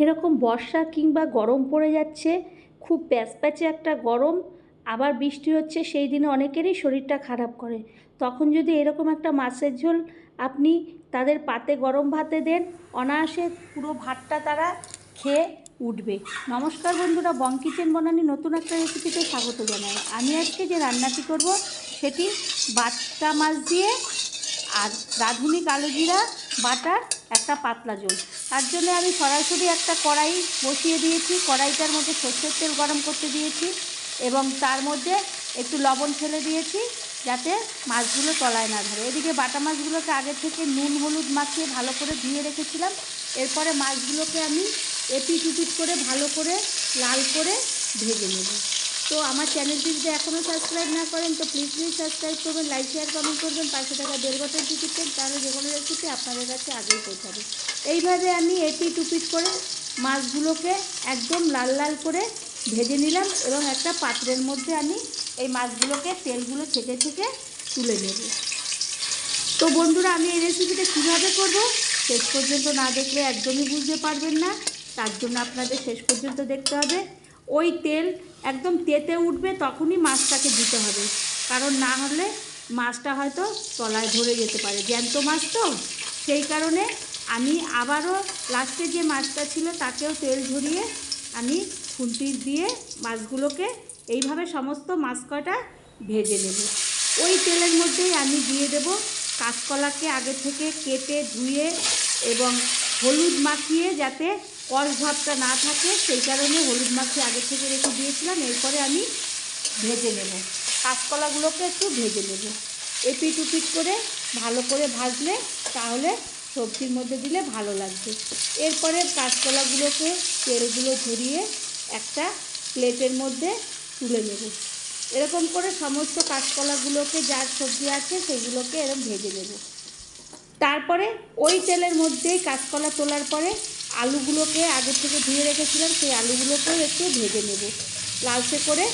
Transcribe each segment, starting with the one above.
এরকম বর্ষা কিংবা গরম পড়ে যাচ্ছে, খুব প্যাচপ্যাচে একটা গরম, আবার বৃষ্টি হচ্ছে, সেই দিনে অনেকেরই শরীরটা খারাপ করে। তখন যদি এরকম একটা মাছের ঝোল আপনি তাদের পাতে গরম ভাতে দেন, অনায়াসে পুরো ভাতটা তারা খেয়ে উঠবে। নমস্কার বন্ধুরা, বং কিচেন বনানি নতুন একটা রেসিপিতে স্বাগত জানাই। আমি আজকে যে রান্নাটি করব সেটি বাটা মাছ দিয়ে আর রাঁধুনি কালো জিরা বাটার একটা পাতলা ঝোল। তার জন্য আমি সরাসরি একটা কড়াই বসিয়ে দিয়েছি। কড়াইটার মধ্যে সর্ষের তেল গরম করতে দিয়েছি এবং তার মধ্যে একটু লবণ ফেলে দিয়েছি যাতে মাছগুলো তলায় না ধরে। এদিকে বাটা মাছগুলোকে আগে থেকে নুন হলুদ মাখিয়ে ভালো করে ধুয়ে রেখেছিলাম। এরপরে মাছগুলোকে আমি এপিট উপিট করে ভালো করে লাল করে ভেজে নেব। তো আমার চ্যানেলটি যদি এখনও সাবস্ক্রাইব না করেন তো প্লিজ সাবস্ক্রাইব করবেন, লাইক শেয়ার কমেন্ট করবেন, পাশে থাকা বেল বাটন টিপবেন, তাহলে যে কোনো রেসিপি আপনাদের কাছে আগেই পৌঁছাবে। এইভাবে আমি এপিট উপিট করে মাছগুলোকে একদম লাল লাল করে ভেজে নিলাম এবং একটা পাত্রের মধ্যে আমি এই মাছগুলোকে তেলগুলো ছেঁকে ছেঁকে তুলে নেব। তো বন্ধুরা, আমি এই রেসিপিটা কীভাবে করব শেষ পর্যন্ত না দেখলে একদমই বুঝতে পারবেন না। তার জন্য আপনাদের শেষ পর্যন্ত দেখতে হবে। ওই তেল একদম তেতে উঠবে তখনই মাছটাকে দিতে হবে, কারণ না হলে মাছটা হয়তো তলায় ধরে যেতে পারে, জ্যান্ত মাছ তো। সেই কারণে আমি আবারও লাস্টে যে মাছটা ছিল তাকেও তেল ঝরিয়ে আমি খুন্তি দিয়ে মাছগুলোকে এইভাবে সমস্ত মাছ কয়টা ভেজে নেব। ওই তেলের মধ্যেই আমি দিয়ে দেব কাঁচকলাকে আগে থেকে কেটে ধুয়ে এবং হলুদ মাখিয়ে, যাতে কষ ভাবটা না থাকে সেই কারণে হলুদ মাখিয়ে আগে থেকে রেখে দিয়েছিলাম। এরপরে আমি ভেজে নেব, কাঁচকলাগুলোকে একটু ভেজে নেব এপিট উপিট করে। ভালো করে ভাজলে তাহলে সবজির মধ্যে দিলে ভালো লাগবে। এরপরে কাঁচকলাগুলোকে তেলগুলো ঝরিয়ে একটা প্লেটের মধ্যে তুলে নেব। এরকম করে সমস্ত কাঁচকলাগুলোকে, যার সবজি আছে সেগুলোকে এরকম ভেজে নেব। তারপরে ওই তেলের মধ্যেই কাঁচকলা তোলার পরে আলুগুলোকে আগে থেকে ধুয়ে রেখেছিলাম, সেই আলুগুলোকেও একটু ভেজে নেব, লালচে করে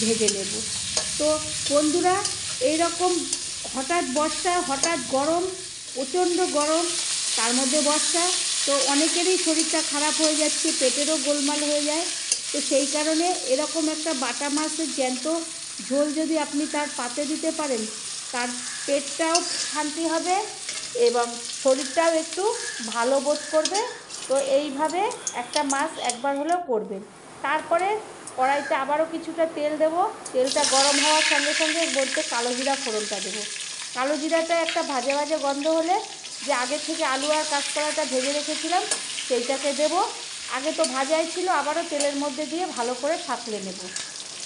ভেজে নেব। তো বন্ধুরা, এইরকম হঠাৎ বর্ষা, হঠাৎ গরম, প্রচণ্ড গরম, তার মধ্যে বর্ষা, তো অনেকেরই শরীরটা খারাপ হয়ে যাচ্ছে, পেটেরও গোলমাল হয়ে যায়। তো সেই কারণে এরকম একটা বাটা মাছের জ্যান্ত ঝোল যদি আপনি তার পাতে দিতে পারেন, তার পেটটাও শান্তি হবে এবং শরীরটাও একটু ভালো বোধ করবে। তো এইভাবে একটা মাছ একবার হলেও করবেন। তারপরে কড়াইতে আবারও কিছুটা তেল দেব। তেলটা গরম হওয়ার সঙ্গে সঙ্গে বলতে কালো জিরা ফোড়নটা দেবো। কালো জিরাটা একটা ভাজে ভাজে গন্ধ হলে যে আগে থেকে আলু আর কাঁচকলাটা ভেজে রেখেছিলাম সেইটাকে দেব। আগে তো ভাজাই ছিল, আবারও তেলের মধ্যে দিয়ে ভালো করে সাঁতলে নেব।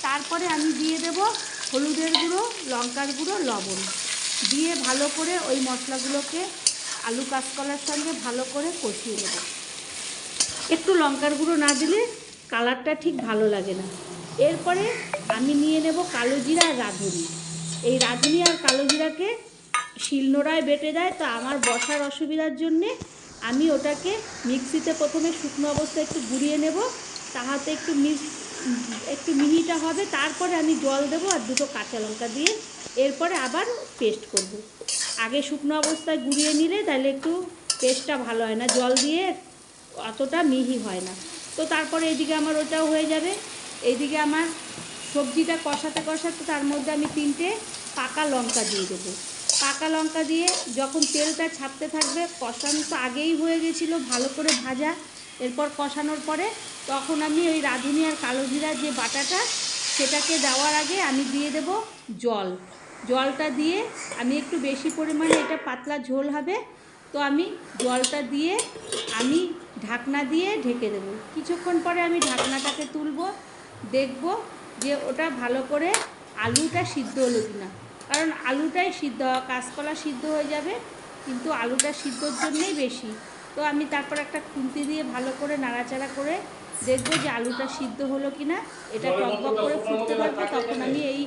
তারপরে আমি দিয়ে দেব হলুদের গুঁড়ো, লঙ্কার গুঁড়ো, লবণ দিয়ে ভালো করে ওই মশলাগুলোকে আলু কাঁচকলার সঙ্গে ভালো করে কষিয়ে নেব। একটু লঙ্কার গুঁড়ো না দিলে কালারটা ঠিক ভালো লাগে না। এরপরে আমি নিয়ে নেব কালো জিরা আর রাঁধুনি। এই রাঁধুনি আর কালো জিরাকে শিলনোড়ায় বেটে দেয়, তো আমার বসার অসুবিধার জন্যে আমি ওটাকে মিক্সিতে প্রথমে শুকনো অবস্থায় একটু গুঁড়িয়ে নেব, তাহাতে একটু মিহিটা হবে। তারপরে আমি জল দেবো আর দুটো কাঁচা লঙ্কা দিয়ে এরপরে আবার পেস্ট করব। আগে শুকনো অবস্থায় গুঁড়িয়ে নিলে তাহলে একটু পেস্টটা ভালো হয় না, জল দিয়ে অতটা মিহি হয় না। তো তারপরে এইদিকে আমার ওটাও হয়ে যাবে। এইদিকে আমার সবজিটা কষাতে কষাতে তার মধ্যে আমি 3টে পাকা লঙ্কা দিয়ে দেবো। পাকা লঙ্কা দিয়ে যখন তেলটা ছাড়তে থাকবে, কষানো তো আগেই হয়ে গেছিলো ভালো করে ভাজা, এরপর কষানোর পরে তখন আমি ওই রাঁধুনি আর কালো জিরার যে বাটাটা সেটাকে দেওয়ার আগে আমি দিয়ে দেব জল। জলটা দিয়ে আমি একটু বেশি পরিমাণে, এটা পাতলা ঝোল হবে, তো আমি জলটা দিয়ে আমি ঢাকনা দিয়ে ঢেকে দেব। কিছুক্ষণ পরে আমি ঢাকনাটাকে তুলব, দেখব যে ওটা ভালো করে আলুটা সিদ্ধ হলো কি না, কারণ আলুটাই সিদ্ধ, কাঁচকলা সিদ্ধ হয়ে যাবে কিন্তু আলুটা সিদ্ধর জন্যেই বেশি। তো আমি তারপর একটা খুন্তি দিয়ে ভালো করে নাড়াচাড়া করে দেখব যে আলুটা সিদ্ধ হলো কি না। এটা টকবক করে ফুটতে থাকবে, তখন আমি এই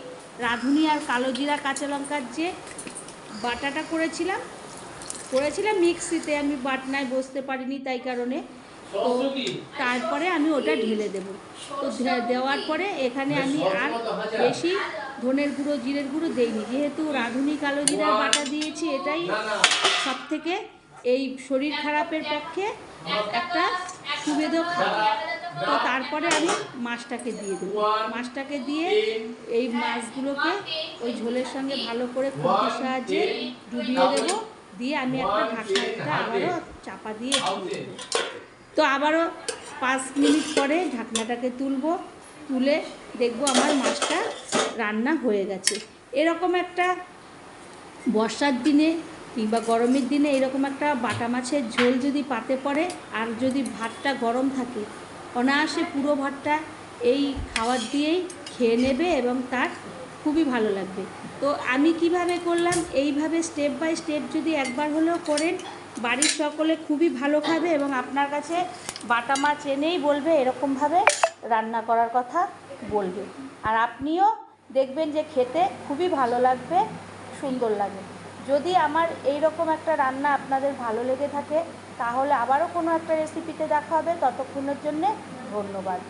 রাঁধুনি আর কালো জিরা কাঁচা লঙ্কার যে বাটাটা করেছিলাম মিক্সিতে, আমি বাটনায় বসতে পারিনি তাই কারণে, তো তারপরে আমি ওটা ঢেলে দেব। তো দেওয়ার পরে এখানে আমি আর বেশি ধনের গুঁড়ো জিরের গুঁড়ো দেইনি, যেহেতু রাঁধুনি কালো জিরার বাটা দিয়েছি, এটাই সব থেকে এই শরীর খারাপের পক্ষে একটা সুবেদও খাবে। তো তারপরে আমি মাছটাকে দিয়ে দেবো। মাছটাকে দিয়ে এই মাছগুলোকে ওই ঝোলের সঙ্গে ভালো করে খুন্তির সাহায্যে ডুবিয়ে দেবো। দিয়ে আমি একটা ঢাকনাটা আবারও চাপা দিয়ে দিয়ে দেবো। তো আবারও 5 মিনিট পরে ঢাকনাটাকে তুলবো, তুলে দেখবো আমার মাছটা রান্না হয়ে গেছে। এরকম একটা বর্ষার দিনে কিংবা গরমের দিনে এরকম একটা বাটা মাছের ঝোল যদি পাতে পড়ে, আর যদি ভাতটা গরম থাকে, অনায়াসে পুরো ভাতটা এই খাবার দিয়েই খেয়ে নেবে এবং তার খুবই ভালো লাগবে। তো আমি কিভাবে করলাম, এইভাবে স্টেপ বাই স্টেপ যদি একবার হলেও করেন, বাড়ির সকলে খুবই ভালো খাবে এবং আপনার কাছে বাটা মাছ এনেই বলবে এরকমভাবে রান্না করার কথা বলবে। আর আপনিও দেখবেন যে খেতে খুবই ভালো লাগবে, সুন্দর লাগে। যদি আমার এই রকম একটা রান্না আপনাদের ভালো লেগে থাকে, তাহলে আবারও কোনো একটা রেসিপিতে দেখা হবে। ততক্ষণের জন্যে ধন্যবাদ।